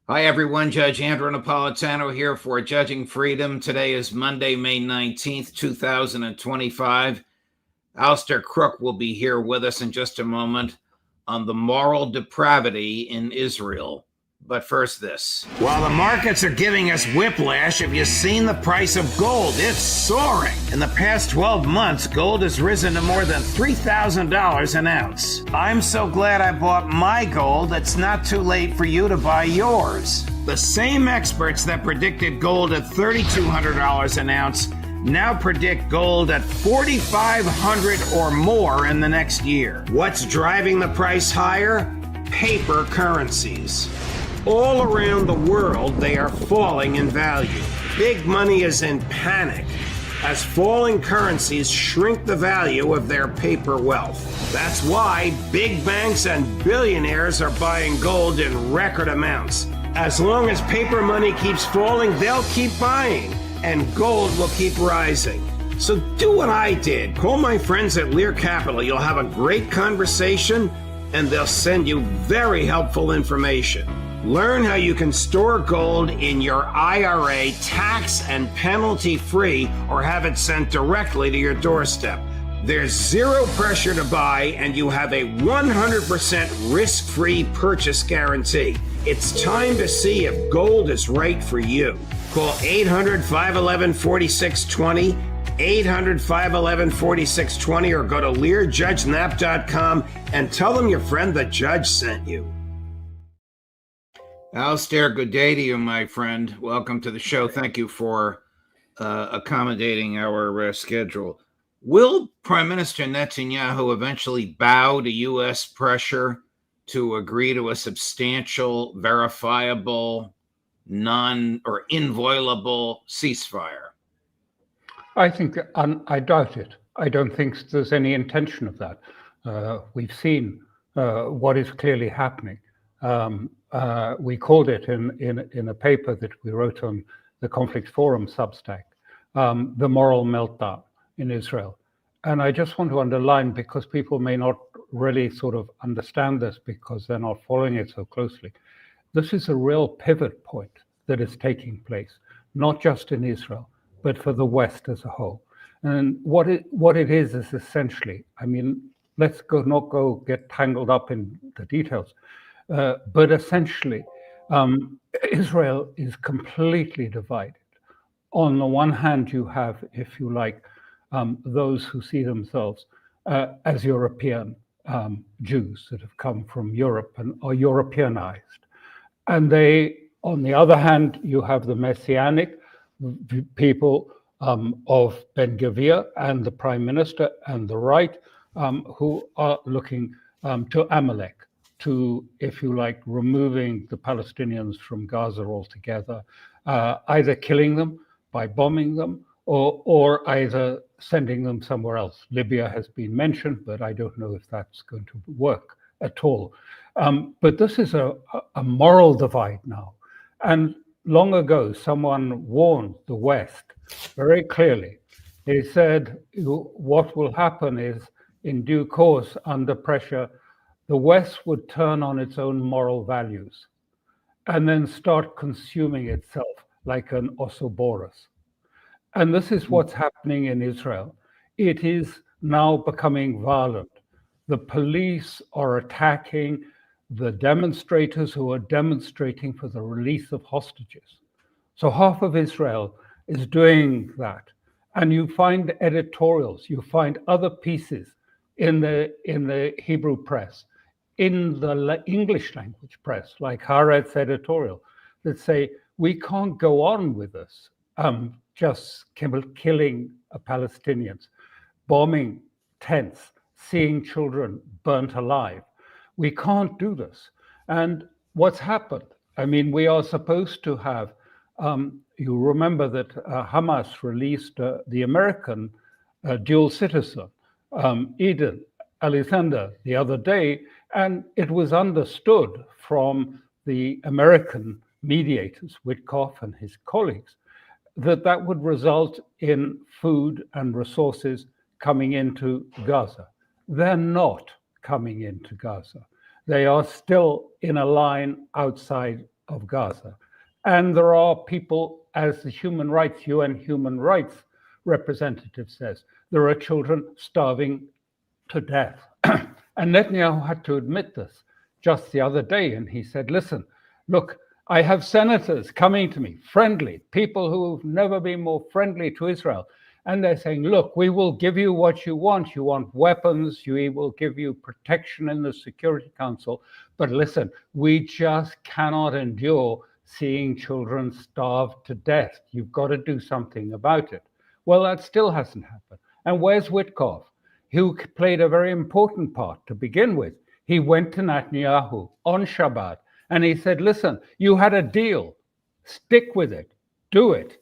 Hi, everyone. Judge Andrew Napolitano here for Judging Freedom. Today is Monday, May 19th, 2025. Alastair Crooke will be here with us in just a moment on the moral depravity in Israel. But first, this. While the markets are giving us whiplash, have you seen the price of gold? It's soaring. In the past 12 months, gold has risen to more than $3,000 an ounce. I'm so glad I bought my gold. It's not too late for you to buy yours. The same experts that predicted gold at $3,200 an ounce now predict gold at $4,500 or more in the next year. What's driving the price higher? Paper currencies. All around the world, they are falling in value. Big money is in panic as falling currencies shrink the value of their paper wealth. That's why big banks and billionaires are buying gold in record amounts. As long as paper money keeps falling, they'll keep buying, and gold will keep rising. So do what I did. Call my friends at Lear Capital. You'll have a great conversation, and they'll send you very helpful information. Learn how you can store gold in your IRA tax and penalty free, or have it sent directly to your doorstep. There's zero pressure to buy, and you have a 100% risk-free purchase guarantee. It's time to see if gold is right for you. Call 800-511-4620, 800-511-4620, or go to LearJudgeNap.com and tell them your friend the judge sent you. Alastair, good day to you, my friend. Welcome to the show. Thank you for accommodating our schedule. Will Prime Minister Netanyahu eventually bow to U.S. pressure to agree to a substantial, verifiable, inviolable ceasefire? I think I doubt it. I don't think there's any intention of that. We've seen what is clearly happening. We called it in a paper that we wrote on the Conflict Forum Substack, the moral meltdown in Israel. And I just want to underline, because people may not really sort of understand this because they're not following it so closely, this is a real pivot point that is taking place, not just in Israel, but for the West as a whole. And what it is essentially, I mean, let's not go get tangled up in the details. But essentially, Israel is completely divided. On the one hand, you have, if you like, those who see themselves as European Jews that have come from Europe and are Europeanized. And on the other hand, you have the Messianic people of Ben Gvir and the Prime Minister and the right who are looking to Amalek, to, if you like, removing the Palestinians from Gaza altogether, either killing them by bombing them or either sending them somewhere else. Libya has been mentioned, but I don't know if that's going to work at all. But this is a moral divide now. And long ago, someone warned the West very clearly. He said, what will happen is, in due course, under pressure, the West would turn on its own moral values and then start consuming itself like an Ouroboros. And this is what's happening in Israel. It is now becoming violent. The police are attacking the demonstrators who are demonstrating for the release of hostages. So half of Israel is doing that. And you find editorials, you find other pieces in the Hebrew press, in the English language press, like Haaretz editorial, that say, we can't go on with this, just killing Palestinians, bombing tents, seeing children burnt alive. We can't do this. And what's happened? I mean, we are supposed to have, you remember that Hamas released the American dual citizen, Eden Alexander, the other day, and it was understood from the American mediators, Witkoff and his colleagues, that that would result in food and resources coming into Gaza. They're not coming into Gaza. They are still in a line outside of Gaza. And there are people, as the UN human rights representative says, there are children starving to death. And Netanyahu had to admit this just the other day. And he said, listen, look, I have senators coming to me, friendly, people who've never been more friendly to Israel. And they're saying, look, we will give you what you want. You want weapons, we will give you protection in the Security Council. But listen, we just cannot endure seeing children starve to death. You've got to do something about it. Well, that still hasn't happened. And where's Witkoff, who played a very important part to begin with? He went to Netanyahu on Shabbat and he said, listen, you had a deal, stick with it, do it.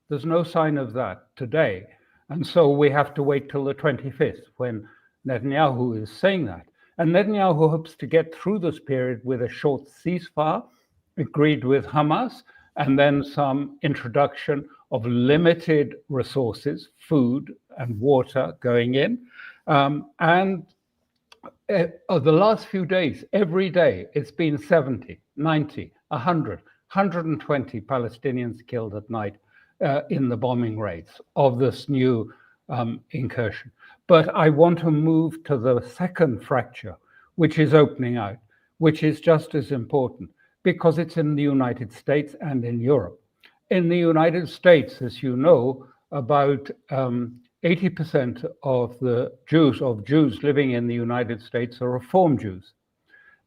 There's no sign of that today. And so we have to wait till the 25th when Netanyahu is saying that. And Netanyahu hopes to get through this period with a short ceasefire agreed with Hamas, and then some introduction of limited resources, food and water going in. The last few days, every day, it's been 70, 90, 100, 120 Palestinians killed at night in the bombing raids of this new incursion. But I want to move to the second fracture, which is opening out, which is just as important, because it's in the United States and in Europe. In the United States, as you know, about 80% of the Jews living in the United States are Reform Jews.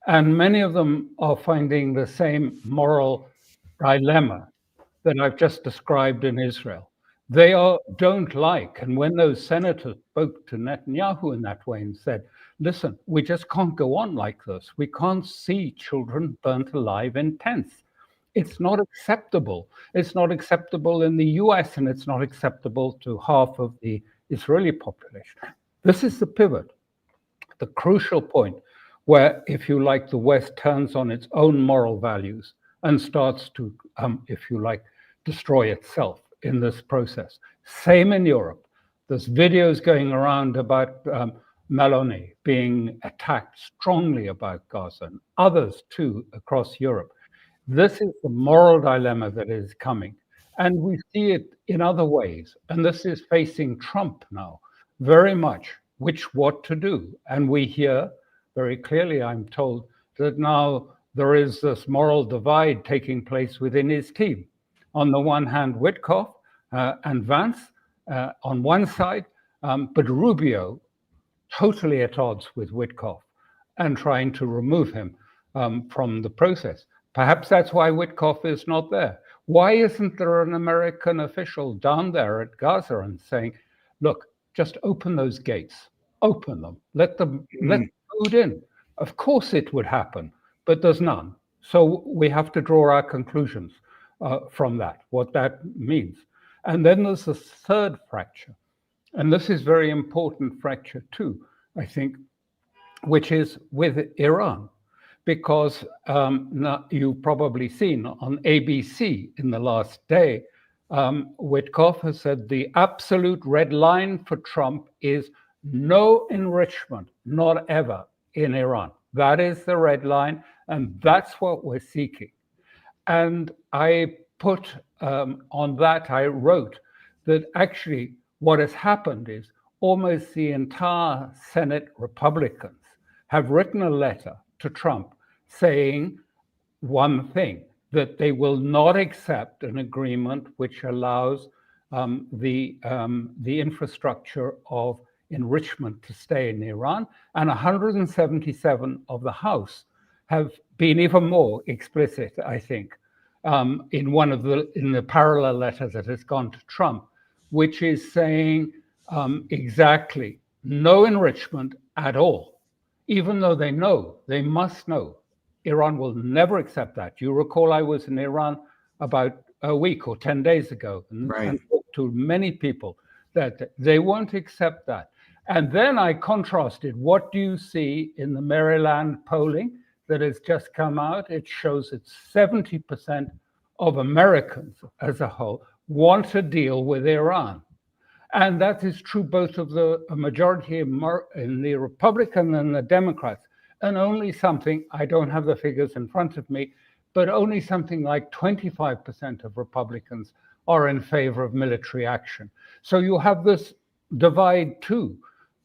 And many of them are finding the same moral dilemma that I've just described in Israel. They don't like, and when those senators spoke to Netanyahu in that way and said, listen, we just can't go on like this. We can't see children burnt alive in tents. It's not acceptable. It's not acceptable in the US, and it's not acceptable to half of the Israeli population. This is the pivot, the crucial point where, if you like, the West turns on its own moral values and starts to, if you like, destroy itself in this process. Same in Europe. There's videos going around about Meloni being attacked strongly about Gaza, and others too across Europe. This is the moral dilemma that is coming. And we see it in other ways. And this is facing Trump now very much, what to do. And we hear very clearly, I'm told, that now there is this moral divide taking place within his team. On the one hand, Witkoff and Vance on one side, but Rubio totally at odds with Witkoff and trying to remove him from the process. Perhaps that's why Witkoff is not there. Why isn't there an American official down there at Gaza and saying, look, just open those gates, open them, let food in. Of course it would happen, but there's none. So we have to draw our conclusions from that, what that means. And then there's a third fracture. And this is very important fracture too, I think, which is with Iran. Because you've probably seen on ABC in the last day, Witkoff has said the absolute red line for Trump is no enrichment, not ever, in Iran. That is the red line, and that's what we're seeking. And I put on that, I wrote that actually what has happened is almost the entire Senate Republicans have written a letter to Trump saying one thing, that they will not accept an agreement which allows the infrastructure of enrichment to stay in Iran. And 177 of the House have been even more explicit, I think, in the parallel letter that has gone to Trump, which is saying exactly no enrichment at all, even though they must know, Iran will never accept that. You recall I was in Iran about a week or 10 days ago and talked to many people that they won't accept that. And then I contrasted, what do you see in the Maryland polling that has just come out? It shows that 70% of Americans as a whole want to deal with Iran. And that is true both of the majority in the Republican and the Democrats. And only something, I don't have the figures in front of me, but only something like 25% of Republicans are in favor of military action. So you have this divide too.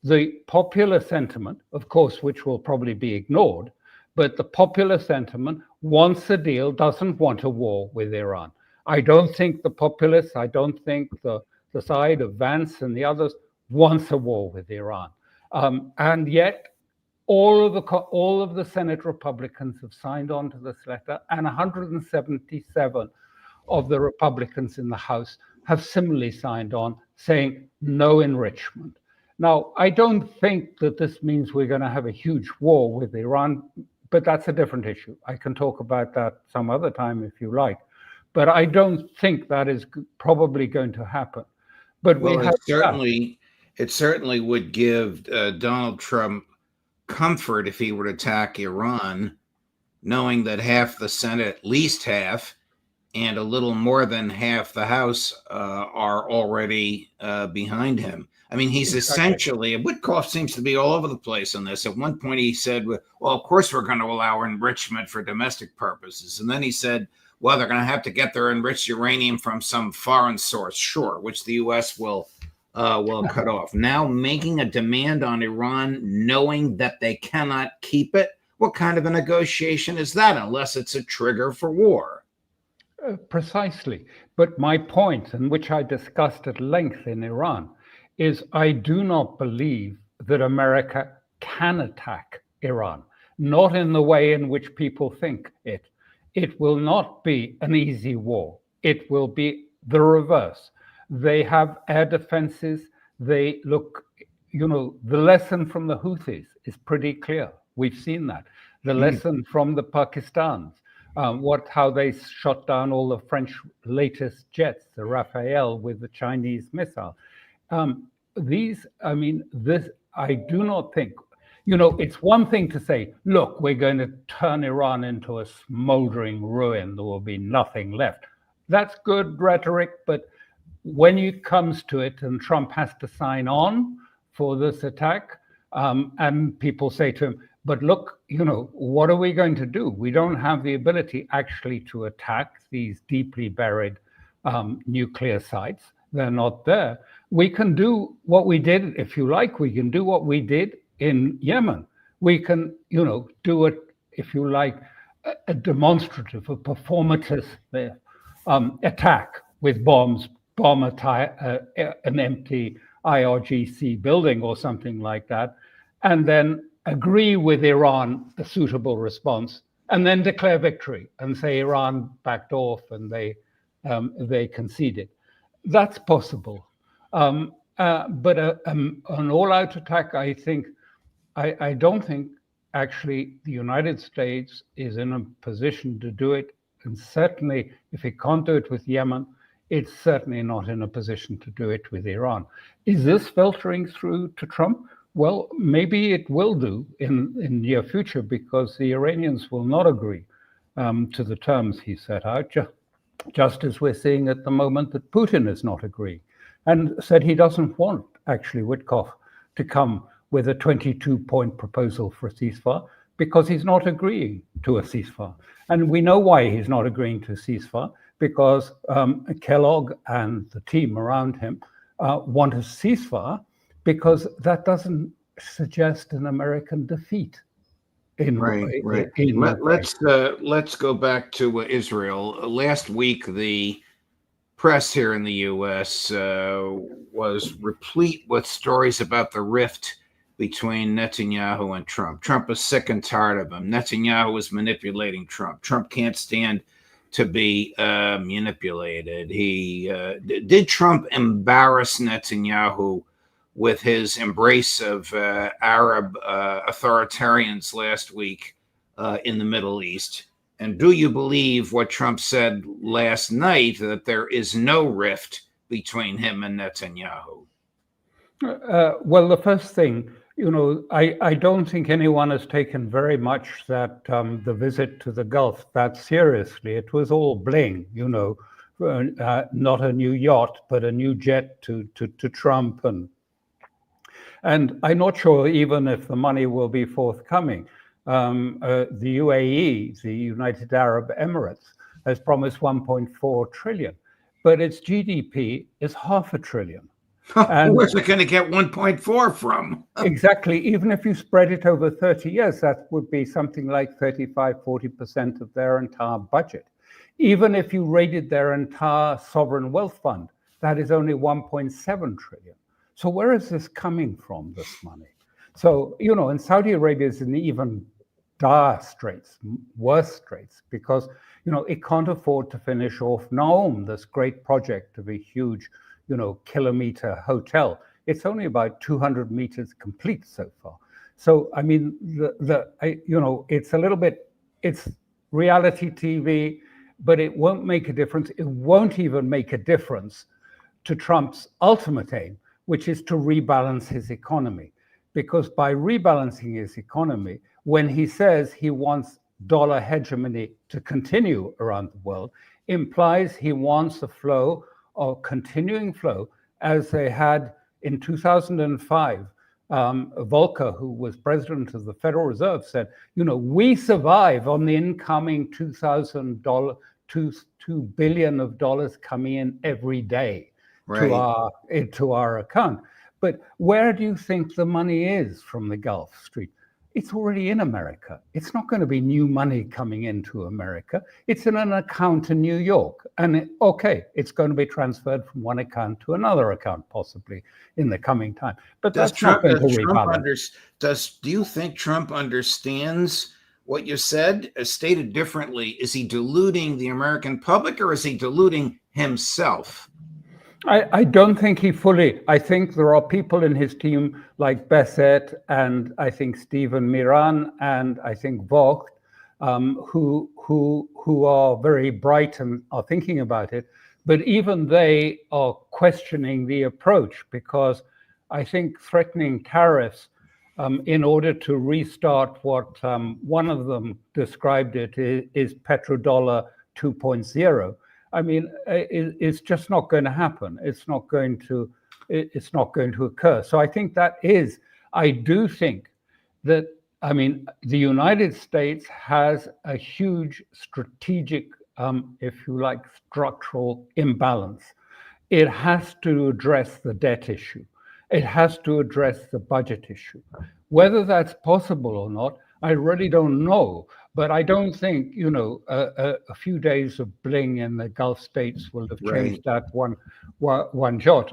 The popular sentiment, of course, which will probably be ignored, but the popular sentiment wants a deal, doesn't want a war with Iran. I don't think the populists, I don't think the side of Vance and the others wants a war with Iran. And yet, all of the Senate Republicans have signed on to this letter, and 177 of the Republicans in the House have similarly signed on, saying no enrichment. Now, I don't think that this means we're going to have a huge war with Iran, but that's a different issue. I can talk about that some other time if you like. But I don't think that is probably going to happen. But well, it certainly would give Donald Trump comfort if he were to attack Iran, knowing that half the Senate, at least half, and a little more than half the House are already behind him. I mean, he's essentially, Witkoff seems to be all over the place on this. At one point he said, well, of course we're going to allow enrichment for domestic purposes. And then he said, well, they're going to have to get their enriched uranium from some foreign source, sure, which the U.S. will cut off. Now making a demand on Iran, knowing that they cannot keep it, what kind of a negotiation is that unless it's a trigger for war? Precisely. But my point, and which I discussed at length in Iran, is I do not believe that America can attack Iran, not in the way in which people think it. It will not be an easy war. It will be the reverse. They have air defenses. They look, the lesson from the Houthis is pretty clear. We've seen that. The lesson from the Pakistans, how they shot down all the French latest jets, the Rafale with the Chinese missile. This, I do not think, it's one thing to say, look, we're going to turn Iran into a smoldering ruin. There will be nothing left. That's good rhetoric, but when it comes to it and Trump has to sign on for this attack, and people say to him, but look, what are we going to do? We don't have the ability actually to attack these deeply buried nuclear sites. They're not there. We can do what we did, if you like, we can do what we did in Yemen. We can, do it, if you like, a demonstrative, a performative attack with bombs, bomb an empty IRGC building or something like that, and then agree with Iran a suitable response, and then declare victory and say Iran backed off and they conceded. That's possible. But an all-out attack, I don't think actually the United States is in a position to do it. And certainly if it can't do it with Yemen, it's certainly not in a position to do it with Iran. Is this filtering through to Trump? Well, maybe it will do in near future, because the Iranians will not agree to the terms he set out, just as we're seeing at the moment that Putin is not agreeing, and said he doesn't want, actually, Witkoff to come with a 22-point proposal for a ceasefire, because he's not agreeing to a ceasefire. And we know why he's not agreeing to a ceasefire, because Kellogg and the team around him want a ceasefire, because that doesn't suggest an American defeat. Right. Let's go back to Israel. Last week, the press here in the U.S. Was replete with stories about the rift between Netanyahu and Trump. Trump is sick and tired of him. Netanyahu is manipulating Trump. Trump can't stand to be manipulated. Did Trump embarrass Netanyahu with his embrace of Arab authoritarians last week in the Middle East? And do you believe what Trump said last night, that there is no rift between him and Netanyahu? Well, the first thing, I don't think anyone has taken very much that the visit to the Gulf that seriously. It was all bling, not a new yacht, but a new jet to Trump. And I'm not sure even if the money will be forthcoming. the UAE, the United Arab Emirates, has promised 1.4 trillion, but its GDP is $500 billion. And where's it going to get 1.4 from? Exactly. Even if you spread it over 30 years, that would be something like 35-40% of their entire budget. Even if you raided their entire sovereign wealth fund, that is only 1.7 trillion. So where is this coming from, this money? So, and Saudi Arabia is in even dire straits, worse straits, because, it can't afford to finish off Naum, this great project of a huge, kilometer hotel. It's only about 200 meters complete so far. So, I mean, it's a little bit, it's reality TV, but it won't make a difference. It won't even make a difference to Trump's ultimate aim, which is to rebalance his economy. Because by rebalancing his economy, when he says he wants dollar hegemony to continue around the world, implies he wants a flow or continuing flow as they had in 2005. Volcker, who was president of the Federal Reserve, said, we survive on the incoming $2 billion of dollars coming in every day to our account. But where do you think the money is from the Gulf Street? It's already in America. It's not going to be new money coming into America. It's in an account in New York. And it's going to be transferred from one account to another account, possibly in the coming time. But that's not going to rebalance. Do you think Trump understands what you said? Stated differently, is he deluding the American public or is he deluding himself? I don't think he fully. I think there are people in his team like Besset and I think Stephen Miran and I think Vogt who are very bright and are thinking about it. But even they are questioning the approach because I think threatening tariffs in order to restart what one of them described it is petrodollar 2.0. I mean, it's just not going to happen. It's not going to occur. So I think I do think that, the United States has a huge strategic, if you like, structural imbalance. It has to address the debt issue. It has to address the budget issue. Whether that's possible or not, I really don't know. But I don't think, a few days of bling in the Gulf states will have changed that one jot.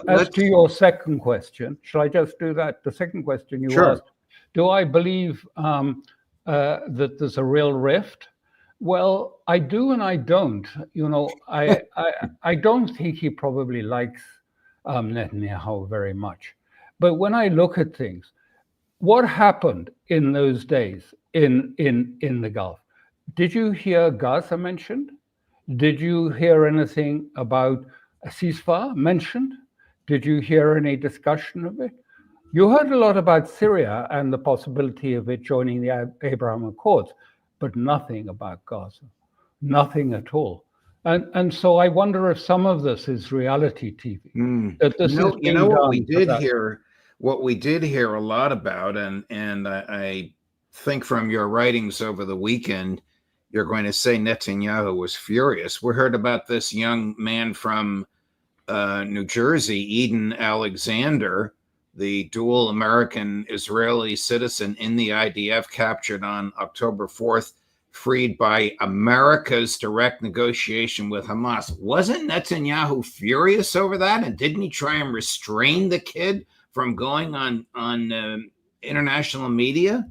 As to your second question, shall I just do that? The second question you asked, do I believe that there's a real rift? Well, I do and I don't. I don't think he probably likes Netanyahu very much. But when I look at things, what happened in those days in the Gulf? Did you hear Gaza mentioned? Did you hear anything about a ceasefire mentioned? Did you hear any discussion of it? You heard a lot about Syria and the possibility of it joining the Abraham Accords, but nothing about Gaza, nothing at all. And so I wonder if some of this is reality TV. That this what we did hear a lot about, and I think from your writings over the weekend, you're going to say Netanyahu was furious. We heard about this young man from New Jersey, Eden Alexander, the dual American-Israeli citizen in the IDF, captured on October 4th, freed by America's direct negotiation with Hamas. Wasn't Netanyahu furious over that? And didn't he try and restrain the kid from going on international media?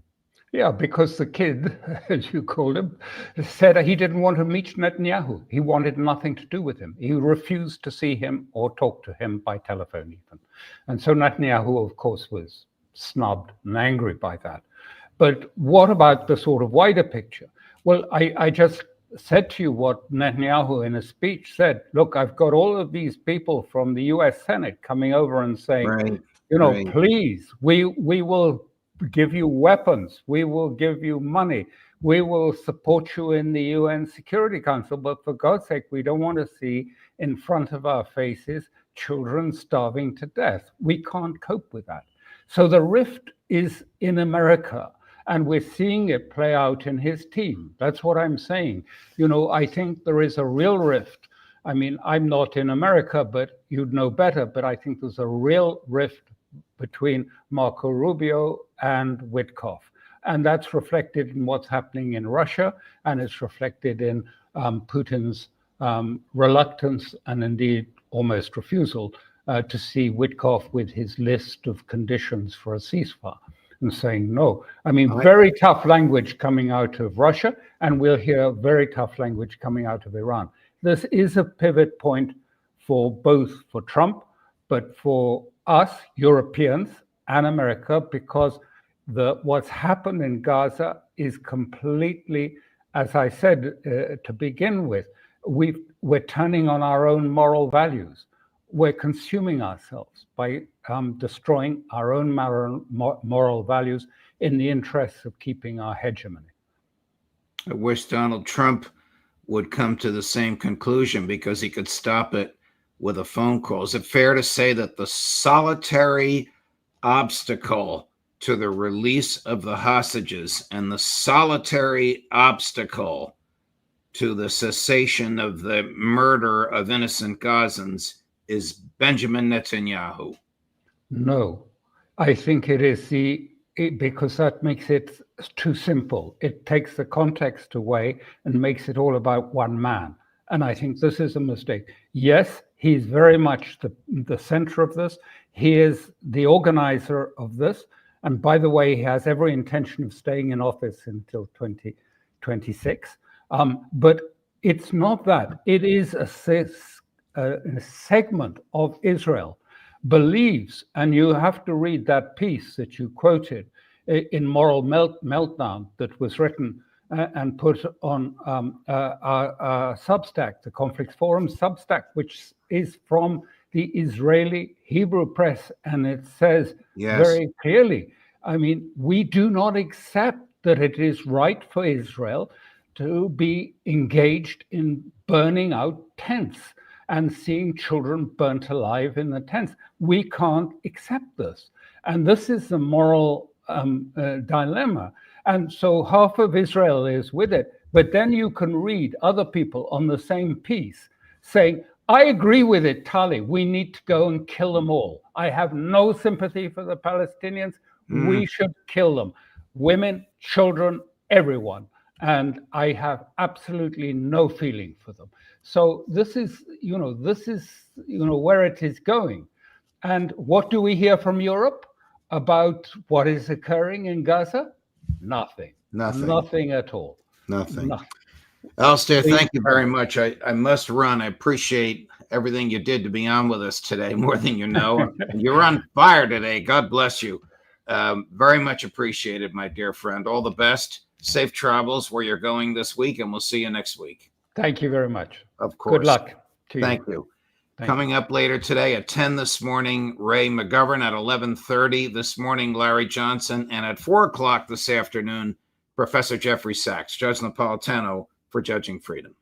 Yeah, because the kid, as you called him, said he didn't want to meet Netanyahu. He wanted nothing to do with him. He refused to see him or talk to him by telephone even. And so Netanyahu, of course, was snubbed and angry by that. But what about the sort of wider picture? Well, I just said to you what Netanyahu in a speech said. Look, I've got all of these people from the US Senate coming over and saying, please, we will give you weapons, we will give you money, we will support you in the UN Security Council, but for God's sake, we don't want to see in front of our faces children starving to death. We can't cope with that. So the rift is in America. And we're seeing it play out in his team. That's what I'm saying. I think there is a real rift. I mean, I'm not in America, but you'd know better. But I think there's a real rift between Marco Rubio and Witkoff. And that's reflected in what's happening in Russia, and it's reflected in Putin's reluctance and indeed almost refusal to see Witkoff with his list of conditions for a ceasefire and saying no. I mean, very tough language coming out of Russia, and we'll hear very tough language coming out of Iran. This is a pivot point for Trump, but for us, Europeans and America, because what's happened in Gaza is completely, as I said to begin with, we're turning on our own moral values. We're consuming ourselves by destroying our own moral values in the interests of keeping our hegemony. I wish Donald Trump would come to the same conclusion because he could stop it with a phone call. Is it fair to say that the solitary obstacle to the release of the hostages and the solitary obstacle to the cessation of the murder of innocent Gazans is Benjamin Netanyahu? No, I think it is because that makes it too simple. It takes the context away and makes it all about one man. And I think this is a mistake. Yes, he's very much the center of this. He is the organizer of this. And by the way, he has every intention of staying in office until 2026. But it's not that. It is a segment of Israel believes, and you have to read that piece that you quoted in Moral Meltdown that was written and put on our Substack, the Conflicts Forum Substack, which is from the Israeli Hebrew press, and it says very clearly, I mean, we do not accept that it is right for Israel to be engaged in burning out tents and seeing children burnt alive in the tents. We can't accept this. And this is the moral dilemma. And so half of Israel is with it. But then you can read other people on the same piece saying, I agree with it, Tali. We need to go and kill them all. I have no sympathy for the Palestinians. We should kill them. Women, children, everyone. And I have absolutely no feeling for them. So this is where it is going. And what do we hear from Europe about what is occurring in Gaza? Nothing. Nothing at all. Nothing. Alastair, thank you very much. I must run. I appreciate everything you did to be on with us today, more than you know. You're on fire today. God bless you. Very much appreciated, my dear friend. All the best. Safe travels where you're going this week, and we'll see you next week. Thank you very much. Of course. Good luck to you. Thank you. Coming up later today at 10 this morning, Ray McGovern. At 11:30 this morning, Larry Johnson. And at 4 o'clock this afternoon, Professor Jeffrey Sachs, Judge Napolitano for Judging Freedom.